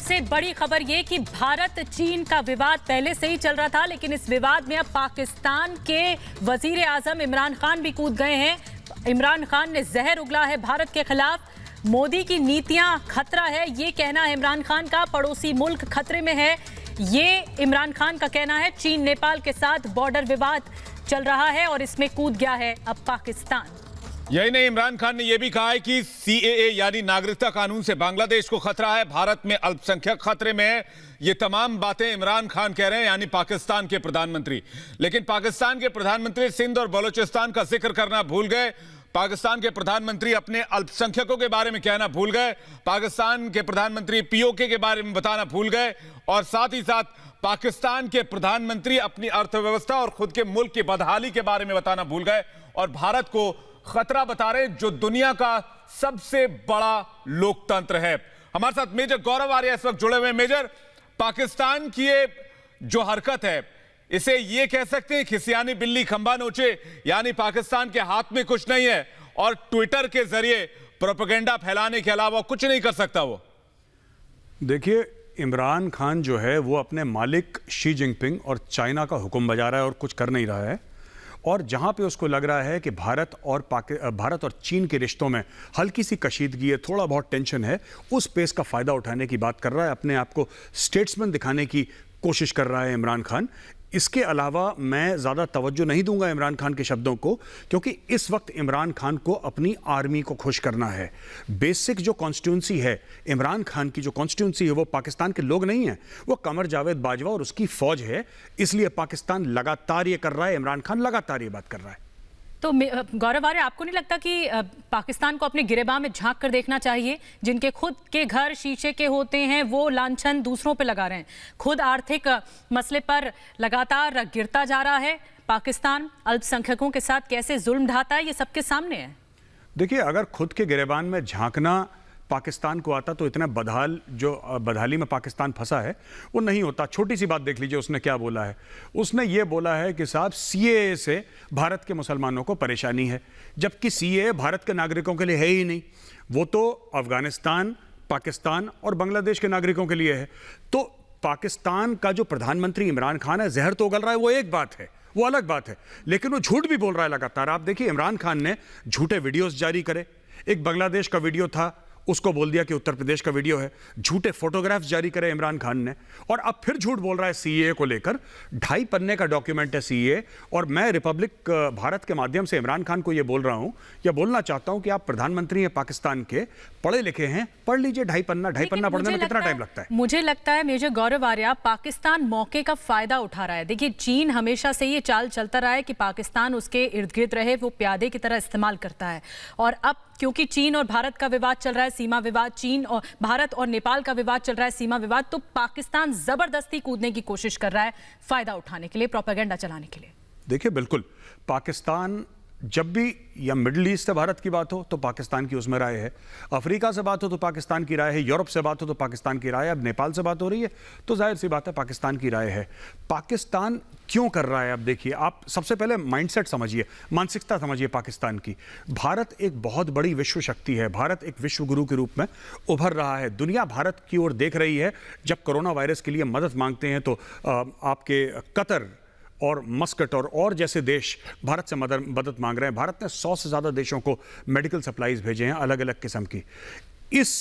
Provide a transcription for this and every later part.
सबसे बड़ी खबर ये कि भारत चीन का विवाद पहले से ही चल रहा था, लेकिन इस विवाद में अब पाकिस्तान के वजीर आजम इमरान खान भी कूद गए हैं। इमरान खान ने जहर उगला है भारत के खिलाफ। मोदी की नीतियां खतरा है, ये कहना है इमरान खान का। पड़ोसी मुल्क खतरे में है, ये इमरान खान का कहना है। चीन नेपाल के साथ बॉर्डर विवाद चल रहा है और इसमें कूद गया है अब पाकिस्तान। यही नहीं, इमरान खान ने यह भी कहा है कि सीएए यानी नागरिकता कानून से बांग्लादेश को खतरा है, भारत में अल्पसंख्यक खतरे में है। ये तमाम बातें इमरान खान कह रहे हैं, यानी पाकिस्तान के प्रधानमंत्री। लेकिन पाकिस्तान के प्रधानमंत्री सिंध और बलूचिस्तान का जिक्र करना भूल गए। पाकिस्तान के प्रधानमंत्री अपने अल्पसंख्यकों के बारे में कहना भूल गए। पाकिस्तान के प्रधानमंत्री पीओके के बारे में बताना भूल गए। और साथ ही साथ पाकिस्तान के प्रधानमंत्री अपनी अर्थव्यवस्था और खुद के मुल्क की बदहाली के बारे में बताना भूल गए और भारत को खतरा बता रहे, जो दुनिया का सबसे बड़ा लोकतंत्र है। हमारे साथ मेजर गौरव आर्य इस वक्त जुड़े हुए हैं। मेजर, पाकिस्तान की ये जो हरकत है, इसे ये कह सकते हैं खिसियानी बिल्ली खंबा नोचे, यानी पाकिस्तान के हाथ में कुछ नहीं है और ट्विटर के जरिए प्रोपेगेंडा फैलाने के अलावा कुछ नहीं कर सकता वो। देखिए, इमरान खान जो है वो अपने मालिक शी जिनपिंग और चाइना का हुक्म बजा रहा है और कुछ कर नहीं रहा है। और जहां पे उसको लग रहा है कि भारत और चीन के रिश्तों में हल्की सी कशीदगी है, थोड़ा बहुत टेंशन है, उस पेस का फ़ायदा उठाने की बात कर रहा है, अपने आप को स्टेट्समैन दिखाने की कोशिश कर रहा है इमरान खान। इसके अलावा मैं ज़्यादा तवज्जो नहीं दूंगा इमरान खान के शब्दों को, क्योंकि इस वक्त इमरान खान को अपनी आर्मी को खुश करना है। बेसिक जो कॉन्स्टिट्यूंसी है इमरान खान की, जो कॉन्स्टिट्यूंसी है वो पाकिस्तान के लोग नहीं हैं, वो कमर जावेद बाजवा और उसकी फ़ौज है। इसलिए पाकिस्तान लगातार ये कर रहा है, इमरान खान लगातार ये बात कर रहा है। तो गौरव आर्य, आपको नहीं लगता कि पाकिस्तान को अपने गिरेबान में झांक कर देखना चाहिए? जिनके खुद के घर शीशे के होते हैं वो लांछन दूसरों पे लगा रहे हैं। खुद आर्थिक मसले पर लगातार गिरता जा रहा है। पाकिस्तान अल्पसंख्यकों के साथ कैसे जुल्म ढाता है, ये सबके सामने है। देखिए, अगर खुद के गिरेबान में झांकना पाकिस्तान को आता तो इतना बदहाली में पाकिस्तान फंसा है वो नहीं होता। छोटी सी बात देख लीजिए उसने क्या बोला है। उसने ये बोला है कि साहब सीएए से भारत के मुसलमानों को परेशानी है, जबकि सीएए भारत के नागरिकों के लिए है ही नहीं, वो तो अफगानिस्तान, पाकिस्तान और बांग्लादेश के नागरिकों के लिए है। तो पाकिस्तान का जो प्रधानमंत्री इमरान खान है, जहर तो उगल रहा है, वो एक बात है, वो अलग बात है, लेकिन वो झूठ भी बोल रहा है लगातार। आप देखिए, इमरान खान ने झूठे वीडियोस जारी करे। एक बांग्लादेश का वीडियो था, उसको बोल दिया कि उत्तर प्रदेश का वीडियो है। झूठे फोटोग्राफ्स जारी करे इमरान खान ने, और अब फिर झूठ बोल रहा है सीएए को लेकर। 2.5 पन्ने का डॉक्यूमेंट है सीएए, और मैं रिपब्लिक भारत के माध्यम से इमरान खान को ये बोल रहा हूं, या बोलना चाहता हूं कि आप प्रधानमंत्री हैं पाकिस्तान के, पढ़े लिखे हैं, पढ़ लीजिए 2.5 पन्ना पढ़ने में कितना टाइम लगता है? मुझे लगता है मेजर गौरव आर्य, पाकिस्तान मौके का फायदा उठा रहा है। देखिए, चीन हमेशा से ये चाल चलता रहा है कि पाकिस्तान उसके इर्द गिर्द रहे, वो प्यादे की तरह इस्तेमाल करता है। और अब क्योंकि चीन और भारत का विवाद चल रहा है, सीमा विवाद, चीन और भारत और नेपाल का विवाद चल रहा है, सीमा विवाद, तो पाकिस्तान जबरदस्ती कूदने की कोशिश कर रहा है फायदा उठाने के लिए, प्रोपेगेंडा चलाने के लिए। देखिए, बिल्कुल पाकिस्तान जब भी या मिडिल ईस्ट से भारत की बात हो तो पाकिस्तान की उसमें राय है, अफ्रीका से बात हो तो पाकिस्तान की राय है, यूरोप से बात हो तो पाकिस्तान की राय है, अब नेपाल से बात हो रही है तो जाहिर सी बात है पाकिस्तान की राय है। पाकिस्तान क्यों कर रहा है? अब देखिए, आप सबसे पहले माइंडसेट समझिए, मानसिकता समझिए पाकिस्तान की। भारत एक बहुत बड़ी विश्व शक्ति है, भारत एक विश्व गुरु के रूप में उभर रहा है, दुनिया भारत की ओर देख रही है। जब कोरोना वायरस के लिए मदद मांगते हैं तो आपके कतर और मस्कट और जैसे देश भारत से मदद मांग रहे हैं। भारत ने 100 से ज़्यादा देशों को मेडिकल सप्लाईज भेजे हैं अलग अलग किस्म की। इस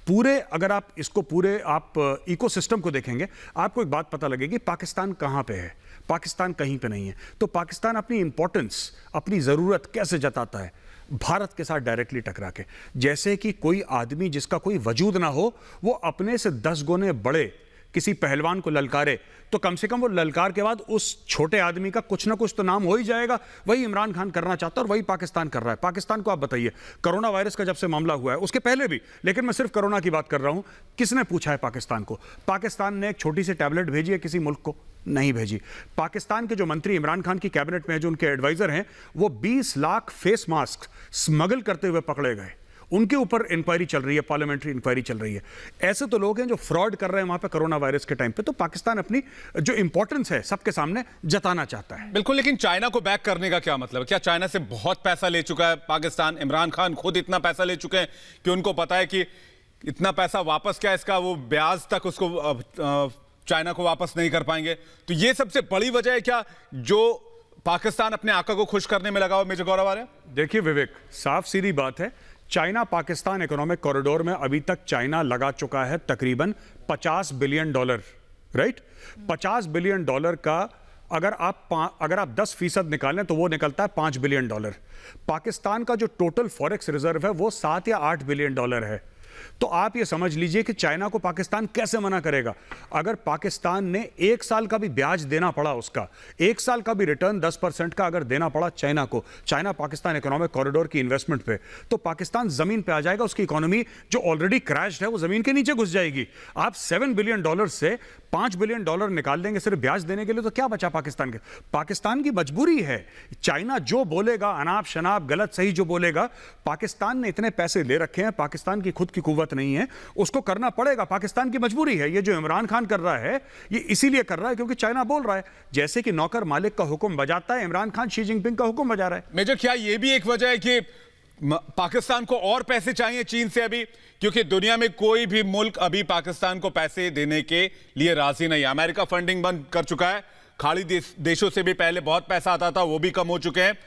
पूरे, अगर आप इसको पूरे आप इकोसिस्टम को देखेंगे, आपको एक बात पता लगेगी, पाकिस्तान कहाँ पे है? पाकिस्तान कहीं पे नहीं है। तो पाकिस्तान अपनी इंपॉर्टेंस, अपनी ज़रूरत कैसे जताता है? भारत के साथ डायरेक्टली टकरा के। जैसे कि कोई आदमी जिसका कोई वजूद ना हो, वो अपने से 10 गुने बड़े किसी पहलवान को ललकारे, तो कम से कम वो ललकार के बाद उस छोटे आदमी का कुछ ना कुछ तो नाम हो ही जाएगा। वही इमरान खान करना चाहता है और वही पाकिस्तान कर रहा है। पाकिस्तान को आप बताइए, कोरोना वायरस का जब से मामला हुआ है, उसके पहले भी, लेकिन मैं सिर्फ कोरोना की बात कर रहा हूं, किसने पूछा है पाकिस्तान को? पाकिस्तान ने एक छोटी सी टैबलेट भेजी है किसी मुल्क को? नहीं भेजी। पाकिस्तान के जो मंत्री इमरान खान की कैबिनेट में है, जो उनके एडवाइजर हैं, वो 20 लाख फेस मास्क स्मगल करते हुए पकड़े गए। उनके ऊपर इंक्वायरी चल रही है, पार्लियामेंट्री इंक्वायरी चल रही है। ऐसे तो लोग हैं जो फ्रॉड कर रहे हैं वहां पे कोरोना वायरस के टाइम पे। तो पाकिस्तान अपनी जो इंपॉर्टेंस है सबके सामने जताना चाहता है। बिल्कुल, लेकिन चाइना को बैक करने का क्या मतलब है? क्या चाइना से बहुत पैसा ले चुका है पाकिस्तान? इमरान खान खुद इतना पैसा ले चुके हैं कि उनको पता है कि इतना पैसा वापस क्या इसका वो ब्याज तक उसको चाइना को वापस नहीं कर पाएंगे। तो ये सबसे बड़ी वजह है क्या जो पाकिस्तान अपने आका को खुश करने में लगा हुआ, मेजर गौरव आर्य? देखिए विवेक, साफ सीधी बात है, चाइना पाकिस्तान इकोनॉमिक कॉरिडोर में अभी तक चाइना लगा चुका है तकरीबन $50 बिलियन, राइट? $50 बिलियन का अगर आप 10% निकालें तो वो निकलता है $5 बिलियन। पाकिस्तान का जो टोटल फॉरेक्स रिजर्व है वो 7 या 8 बिलियन डॉलर है। तो आप ये समझ लीजिए कि चाइना को पाकिस्तान कैसे मना करेगा। अगर पाकिस्तान ने 1 साल का भी ब्याज देना पड़ा, उसका 1 साल का भी रिटर्न 10% का अगर देना पड़ा चाइना को, चाइना पाकिस्तान इकोनॉमिक कॉरिडोर की इन्वेस्टमेंट पे, तो पाकिस्तान जमीन पे आ जाएगा। उसकी इकोनॉमी जो ऑलरेडी क्रैश्ड है वो जमीन के नीचे घुस जाएगी। आप $7 बिलियन से $5 बिलियन निकाल देंगे सिर्फ ब्याज देने के लिए, तो क्या बचा पाकिस्तान के? पाकिस्तान की मजबूरी है। चाइना जो बोलेगा, अनाप शनाप गलत सही जो बोलेगा, पाकिस्तान ने इतने पैसे ले रखे हैं, पाकिस्तान की खुद की कुव्वत नहीं है, उसको करना पड़ेगा, पाकिस्तान की मजबूरी है। ये जो इमरान खान कर रहा है ये इसीलिए कर रहा है क्योंकि चाइना बोल रहा है। जैसे कि नौकर मालिक का हुक्म बजाता है, इमरान खान शी जिनपिंग का हुक्म बजा रहा है। मेजर, क्या ये भी एक वजह है कि पाकिस्तान को और पैसे चाहिए चीन से अभी? क्योंकि दुनिया में कोई भी मुल्क अभी पाकिस्तान को पैसे देने के लिए राजी नहीं है। अमेरिका फंडिंग बंद कर चुका है, खाड़ी देशों से भी पहले बहुत पैसा आता था, वो भी कम हो चुके हैं।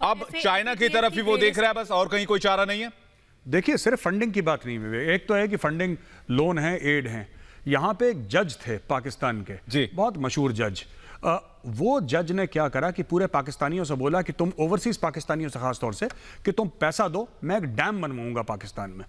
अब चाइना की तरफ ही वो देख रहा है बस, और कहीं कोई चारा नहीं है। देखिए, सिर्फ फंडिंग की बात नहीं है, एक तो है कि फंडिंग, लोन है, एड है। यहां पे एक जज थे पाकिस्तान के जी, बहुत मशहूर जज। वो जज ने क्या करा कि पूरे पाकिस्तानियों से बोला कि तुम, ओवरसीज पाकिस्तानियों से खास तौर से, कि तुम पैसा दो, मैं एक डैम बनवाऊंगा पाकिस्तान में।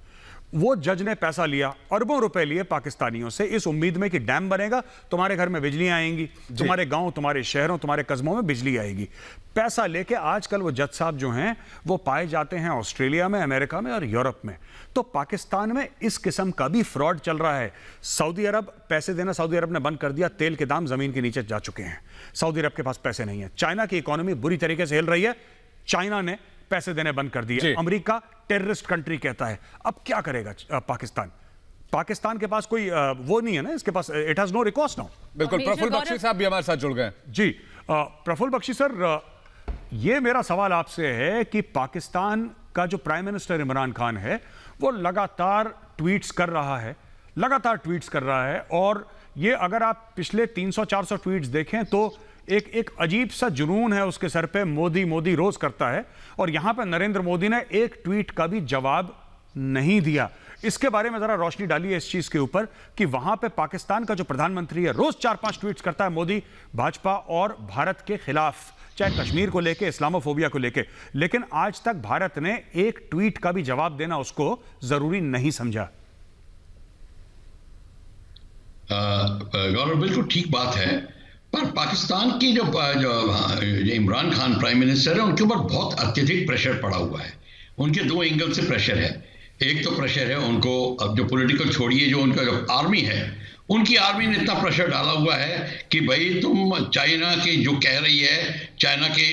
वो जज ने पैसा लिया, अरबों रुपए लिए पाकिस्तानियों से, इस उम्मीद में कि डैम बनेगा, तुम्हारे घर में बिजली आएंगी, तुम्हारे गांव, तुम्हारे शहरों, तुम्हारे कस्बों में बिजली आएगी। पैसा लेके आजकल वो जज साहब जो हैं वो पाए जाते हैं ऑस्ट्रेलिया में, अमेरिका में और यूरोप में। तो पाकिस्तान में इस किस्म का भी फ्रॉड चल रहा है। सऊदी अरब पैसे देना, सऊदी अरब ने बंद कर दिया, तेल के दाम जमीन के नीचे जा चुके हैं। सऊदी अरब के पास पैसे नहीं है। चाइना की इकोनॉमी बुरी तरीके से हिल रही है, चाइना ने पैसे देने बंद कर दिए। अमेरिका टेररिस्ट कंट्री कहता है। अब क्या करेगा पाकिस्तान? पाकिस्तान के पास कोई वो नहीं है ना, इसके पास, इट हैज नो रिकॉर्स नाउ। बिल्कुल। प्रफुल्ल बख्शी साहब भी हमारे साथ जुड़ गए। जी, प्रफुल्ल बख्शी सर, ये मेरा सवाल आपसे है कि पाकिस्तान का जो प्राइम मिनिस्टर इमरान खान है वो लगातार ट्वीट्स कर रहा है, और ये अगर आप पिछले 300-400 ट्वीट्स देखें तो एक अजीब सा जुनून है उसके सर पे, मोदी मोदी रोज करता है। और यहां पे नरेंद्र मोदी ने एक ट्वीट का भी जवाब नहीं दिया। इसके बारे में जरा रोशनी डालिए इस चीज के ऊपर कि वहां पे पाकिस्तान का जो प्रधानमंत्री है रोज 4-5 ट्वीट्स करता है मोदी, भाजपा और भारत के खिलाफ, चाहे कश्मीर को लेके, इस्लामोफोबिया को लेके, लेकिन आज तक भारत ने एक ट्वीट का भी जवाब देना उसको जरूरी नहीं समझा। गौरव, बिल्कुल ठीक बात है, पर पाकिस्तान की जो इमरान खान प्राइम मिनिस्टर है उनके ऊपर बहुत अत्यधिक प्रेशर पड़ा हुआ है। उनके 2 एंगल से प्रेशर है। एक तो प्रेशर है उनको, अब जो पॉलिटिकल छोड़िए, जो उनका जो आर्मी है, उनकी आर्मी ने इतना प्रेशर डाला हुआ है कि भाई तुम चाइना की जो कह रही है, चाइना के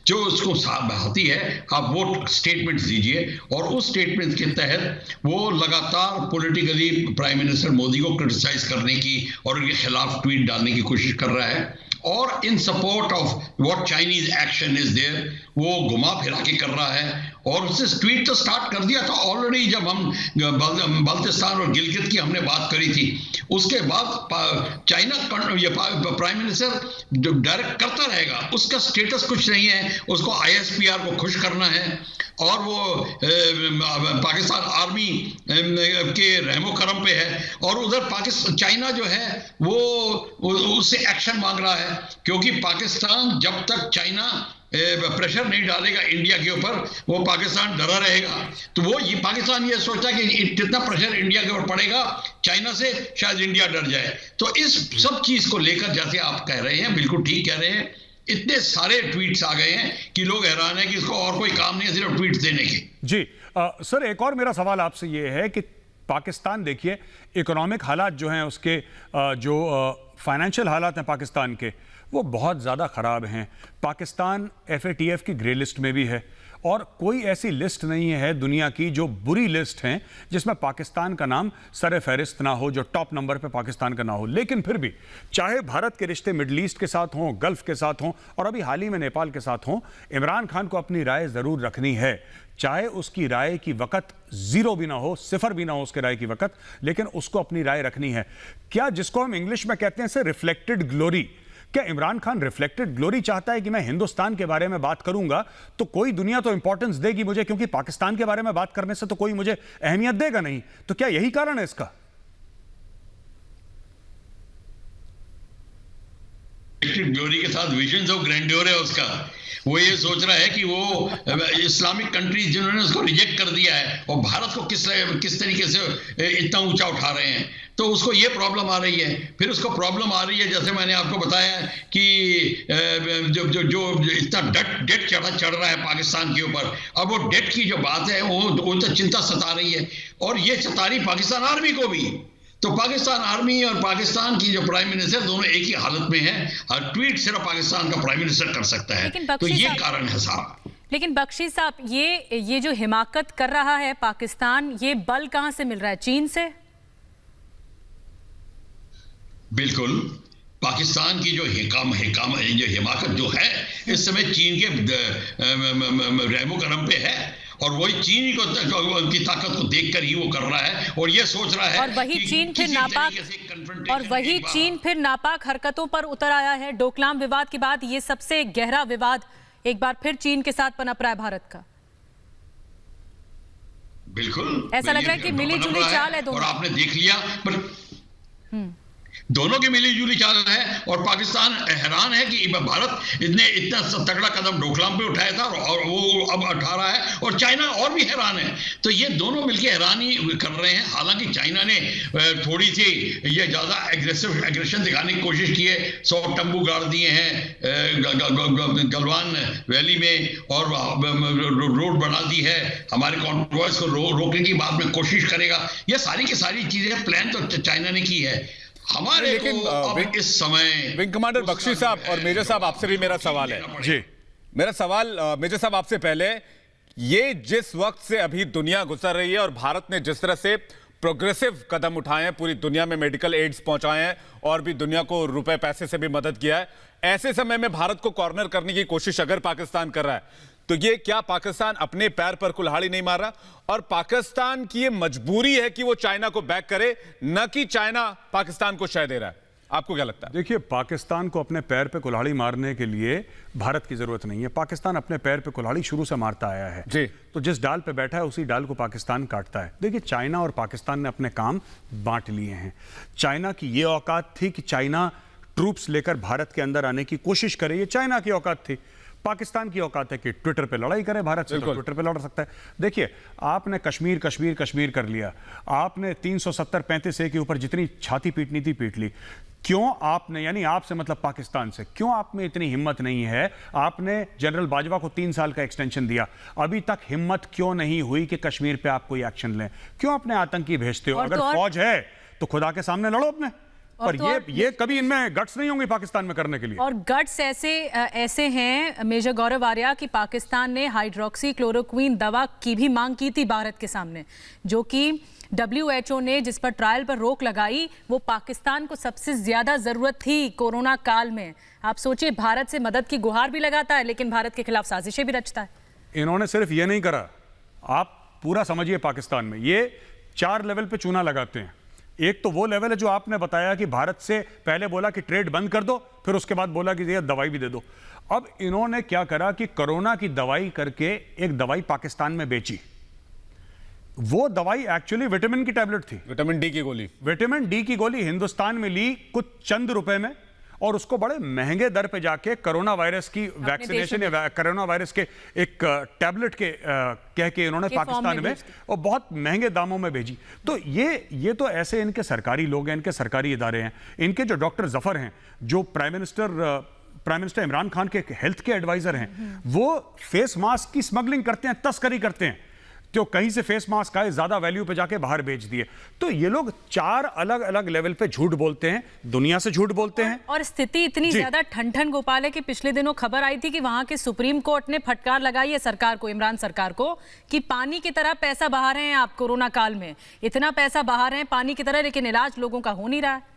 जो उसको बहाती है, आप वो स्टेटमेंट्स दीजिए। और उस स्टेटमेंट के तहत वो लगातार पॉलिटिकली प्राइम मिनिस्टर मोदी को क्रिटिसाइज करने की और उनके खिलाफ ट्वीट डालने की कोशिश कर रहा है। और in support of what Chinese action is there, वो घुमा फिरा के कर रहा है। और उससे ट्वीट तो स्टार्ट कर दिया था ऑलरेडी, जब हम बल्तिस्तान और गिलगित की हमने बात करी थी। उसके बाद चाइना प्राइम मिनिस्टर जो डायरेक्ट करता रहेगा, उसका स्टेटस कुछ नहीं है, उसको ISPR को खुश करना है। और वो पाकिस्तान आर्मी के रहमो करम पे है। और उधर चाइना जो है वो उससे एक्शन मांग रहा है, क्योंकि पाकिस्तान जब तक चाइना प्रेशर नहीं डालेगा इंडिया के ऊपर, वो पाकिस्तान डरा रहेगा। तो वो ये पाकिस्तान ये सोचता है कि जितना प्रेशर इंडिया के ऊपर पड़ेगा चाइना से, शायद इंडिया डर जाए। तो इस सब चीज को लेकर, जैसे आप कह रहे हैं, बिल्कुल ठीक कह रहे हैं, इतने सारे ट्वीट्स आ गए हैं कि लोग हैरान है कि इसको और कोई काम नहीं है सिर्फ ट्वीट्स देने के। जी सर, एक और मेरा सवाल आपसे ये है कि पाकिस्तान, देखिए इकोनॉमिक हालात जो हैं उसके, जो फाइनेंशियल हालात हैं पाकिस्तान के, वो बहुत ज़्यादा ख़राब हैं। पाकिस्तान FATF की ग्रे लिस्ट में भी है और कोई ऐसी लिस्ट नहीं है दुनिया की जो बुरी लिस्ट है जिसमें पाकिस्तान का नाम सरे फहरिस्त ना हो, जो टॉप नंबर पे पाकिस्तान का ना हो। लेकिन फिर भी चाहे भारत के रिश्ते मिडल ईस्ट के साथ हों, गल्फ के साथ हों और अभी हाल ही में नेपाल के साथ हों, इमरान खान को अपनी राय जरूर रखनी है। चाहे उसकी राय की वक़्त जीरो भी ना हो, सिफर भी ना हो उसके राय की वक़्त, लेकिन उसको अपनी राय रखनी है। क्या जिसको हम इंग्लिश में कहते हैं से रिफ्लेक्टेड ग्लोरी, क्या इमरान खान रिफ्लेक्टेड ग्लोरी चाहता है कि मैं हिंदुस्तान के बारे में बात करूंगा तो कोई दुनिया तो इंपॉर्टेंस देगी मुझे, क्योंकि पाकिस्तान के बारे में बात करने से तो कोई मुझे अहमियत देगा नहीं? तो क्या यही कारण है इसका? ग्लोरी के साथ विजन्स ऑफ ग्रैंड्योर है उसका। वो ये सोच रहा है कि वो इस्लामिक कंट्रीज जिन्होंने उसको रिजेक्ट कर दिया है और भारत को किस तरीके से इतना ऊंचा उठा रहे हैं, तो उसको ये प्रॉब्लम आ रही है। फिर उसको प्रॉब्लम आ रही है, जैसे मैंने आपको बताया कि जो इतना डेट चढ़ रहा है पाकिस्तान के ऊपर, अब वो डेट की जो बात है वो तो चिंता सता रही है, और ये सता रही पाकिस्तान आर्मी को भी। तो पाकिस्तान आर्मी और पाकिस्तान की जो प्राइम मिनिस्टर दोनों एक ही हालत में हैं। हर ट्वीट सिर्फ पाकिस्तान का प्राइम मिनिस्टर कर सकता है, तो ये कारण है सारा। लेकिन बख्शी साहब, ये जो हिमाकत कर रहा है पाकिस्तान, ये बल कहां से मिल रहा है? चीन से? बिल्कुल, पाकिस्तान की जो हिमाकत जो है इस समय चीन के रहमो करम पे है, और वही चीन की ताकत को देखकर ही वो कर रहा है, और ये सोच रहा है और वही चीन फिर नापाक हरकतों पर उतर आया है। डोकलाम विवाद के बाद ये सबसे गहरा विवाद एक बार फिर चीन के साथ पनप रहा है भारत का। बिल्कुल ऐसा लग रहा है कि मिली जुली चाल है दोनों। और आपने देख लिया, दोनों की मिली जुली चाल है, और पाकिस्तान हैरान है कि भारत इतना तगड़ा कदम डोकलाम पे उठाया था और वो अब उठा रहा है, और चाइना और भी हैरान है। तो ये दोनों मिलकर हैरानी कर रहे हैं। हालांकि चाइना ने थोड़ी सी ये ज़्यादा एग्रेशन दिखाने की कोशिश की है। 100 तंबू गाड़ दिए हैं गलवान वैली में, और रोड बना दी है। हमारे कॉन्वॉयज को रोकने की बाद में कोशिश करेगा। ये सारी की सारी चीज़ें प्लान तो चाइना ने की है। हमारे लेकिन इस समय विंग कमांडर बख्शी साहब और मेजर साहब, आपसे भी मेरा सवाल है। जी, मेरा सवाल मेजर साहब आपसे पहले, ये जिस वक्त से अभी दुनिया गुजर रही है और भारत ने जिस तरह से प्रोग्रेसिव कदम उठाए हैं, पूरी दुनिया में मेडिकल एड्स पहुंचाए हैं और भी दुनिया को रुपए पैसे से भी मदद किया है, ऐसे समय में भारत को कॉर्नर करने की कोशिश अगर पाकिस्तान कर रहा है, तो ये क्या पाकिस्तान अपने पैर पर कुल्हाड़ी नहीं मार रहा? और पाकिस्तान की ये मजबूरी है कि वो चाइना को बैक करे, न कि चाइना पाकिस्तान को शय दे रहा है? आपको क्या लगता है? देखिए, पाकिस्तान को अपने पैर पे कुल्हाड़ी मारने के लिए भारत की जरूरत नहीं है। पाकिस्तान अपने पैर पे कुल्हाड़ी शुरू से मारता आया है जी। तो जिस डाल पे बैठा है उसी डाल को पाकिस्तान काटता है। देखिए, चाइना और पाकिस्तान ने अपने काम बांट लिए हैं। चाइना की ये औकात थी कि चाइना ट्रूप्स लेकर भारत के अंदर आने की कोशिश करे, ये चाइना की औकात थी। पाकिस्तान की औकात है कि ट्विटर पे लड़ाई करे भारत से, तो ट्विटर पे लड़ सकता है। देखिए, आपने कश्मीर कश्मीर कश्मीर कर लिया, आपने 370-35 के ऊपर जितनी छाती पीटनी थी पीट ली। क्यों आपने, यानी आपसे मतलब पाकिस्तान से, क्यों आप में इतनी हिम्मत नहीं है? आपने जनरल बाजवा को 3 साल का एक्सटेंशन दिया, अभी तक हिम्मत क्यों नहीं हुई कि कश्मीर पे आप कोई एक्शन लें? क्यों अपने आतंकी भेजते हो? अगर फौज है तो खुदा के सामने लड़ो अपने, और ये कभी इनमें गट्स नहीं होंगे पाकिस्तान में करने के लिए। और गट्स ऐसे हैं मेजर गौरव आर्या कि पाकिस्तान ने हाइड्रोक्सी क्लोरोक्वीन दवा की भी मांग की थी भारत के सामने, जो कि WHO ने जिस पर ट्रायल पर रोक लगाई, वो पाकिस्तान को सबसे ज्यादा जरूरत थी कोरोना काल में। आप सोचिए, भारत से मदद की गुहार भी लगाता है लेकिन भारत के खिलाफ साजिशें भी रचता है। इन्होंने सिर्फ ये नहीं करा, आप पूरा समझिए, पाकिस्तान में ये 4 लेवल पे चूना लगाते हैं। एक तो वो लेवल है जो आपने बताया कि भारत से पहले बोला कि ट्रेड बंद कर दो, फिर उसके बाद बोला कि ये दवाई भी दे दो। अब इन्होंने क्या करा कि कोरोना की दवाई करके एक दवाई पाकिस्तान में बेची। वो दवाई एक्चुअली विटामिन की टैबलेट थी, विटामिन डी की गोली। विटामिन डी की गोली हिंदुस्तान में ली कुछ चंद रुपए में, और उसको बड़े महंगे दर पे जाके कोरोना वायरस की वैक्सीनेशन या कोरोना वायरस के एक टैबलेट के कह के इन्होंने पाकिस्तान में और बहुत महंगे दामों में भेजी। तो ये तो ऐसे इनके सरकारी लोग हैं, इनके सरकारी इदारे हैं। इनके जो डॉक्टर जफर हैं, जो प्राइम मिनिस्टर इमरान खान के हेल्थ के एडवाइजर हैं, वो फेस मास्क की स्मगलिंग करते हैं, तस्करी करते हैं। कि वो कहीं से फेस मास्क आए ज्यादा वैल्यू पे जाके बाहर बेच दिए। तो ये लोग 4 अलग अलग लेवल पे झूठ बोलते हैं, दुनिया से झूठ बोलते हैं। और स्थिति इतनी ज्यादा ठन गोपाल है कि पिछले दिनों खबर आई थी कि वहां के सुप्रीम कोर्ट ने फटकार लगाई है सरकार को, इमरान सरकार को, कि पानी की तरह पैसा बहा रहे हैं आप कोरोना काल में, इतना पैसा बहा रहे हैं पानी की तरह, लेकिन इलाज लोगों का हो नहीं रहा है।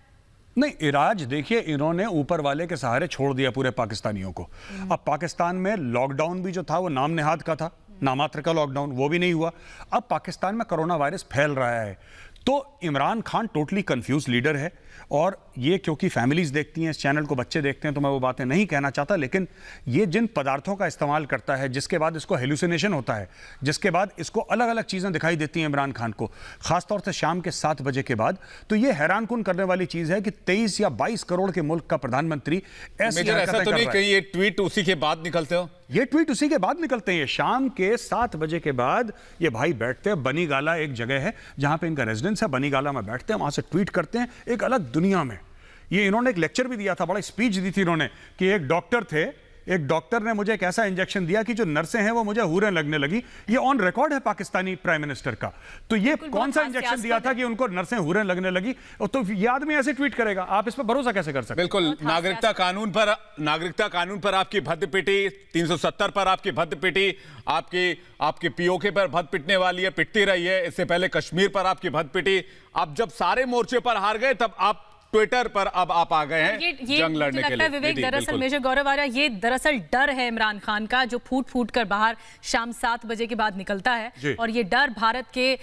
नहीं, इलाज देखिए, इन्होंने ऊपर वाले के सहारे छोड़ दिया पूरे पाकिस्तानियों को। अब पाकिस्तान में लॉकडाउन भी जो था वो नाम नेहाद का था, नामात्र का लॉकडाउन, वो भी नहीं हुआ। अब पाकिस्तान में कोरोना वायरस फैल रहा है। तो Imran Khan totally confuse leader है। और ये क्योंकि फैमिलीज देखती हैं इस चैनल को, बच्चे देखते हैं, तो मैं वो बातें नहीं कहना चाहता, लेकिन ये जिन पदार्थों का इस्तेमाल करता है, जिसके बाद इसको हेलुसिनेशन होता है, जिसके बाद इसको अलग अलग चीज़ें दिखाई देती हैं इमरान खान को, खासतौर से शाम के 7 बजे के बाद, तो ये हैरानकुन करने वाली चीज़ है कि 23 या 22 करोड़ के मुल्क का प्रधानमंत्री ऐसी मेजर, ऐसा तो नहीं कहीं ये ट्वीट उसी के बाद निकलते हो? ये ट्वीट उसी के बाद निकलते हैं। शाम के 7 बजे के बाद ये भाई बैठते हैं, बनी गाला एक जगह है जहां पे इनका रेजिडेंस है, बनी गाला में बैठते हैं, वहां से ट्वीट करते हैं एक अलग दुनिया में। ये इन्होंने एक लेक्चर भी दिया था, बड़ा स्पीच दी थी इन्होंने, कि एक डॉक्टर थे, एक डॉक्टर ने मुझे एक ऐसा इंजेक्शन दिया कि जो नर्सें हैं वो मुझे हूरें लगने लगी। ये ऑन रिकॉर्ड है पाकिस्तानी प्राइम मिनिस्टर का। तो ये कौन सा इंजेक्शन दिया था कि उनको नर्सें हूरें लगने लगी? तो ये आदमी ऐसे ट्वीट करेगा, आप इस पर भरोसा कैसे कर सकते हैं? बिल्कुल, नागरिकता कानून पर आपकी भद्द पिटी, 370 पर आपकी भद्द पिटी, आपके पीओके पर भद्द पिटने वाली है, पिटती रही है। इससे पहले कश्मीर पर आपकी भद्द पिटी। अब जब सारे मोर्चे पर हार गए तब आप ट्विटर पर अब आप आ गए हैं जंग लड़ने के लिए। विवेक, दरअसल मेजर गौरव आर्या, ये दरअसल डर है इमरान खान का, जो फूट फूट कर बाहर शाम 7 बजे के बाद निकलता है, और ये डर भारत से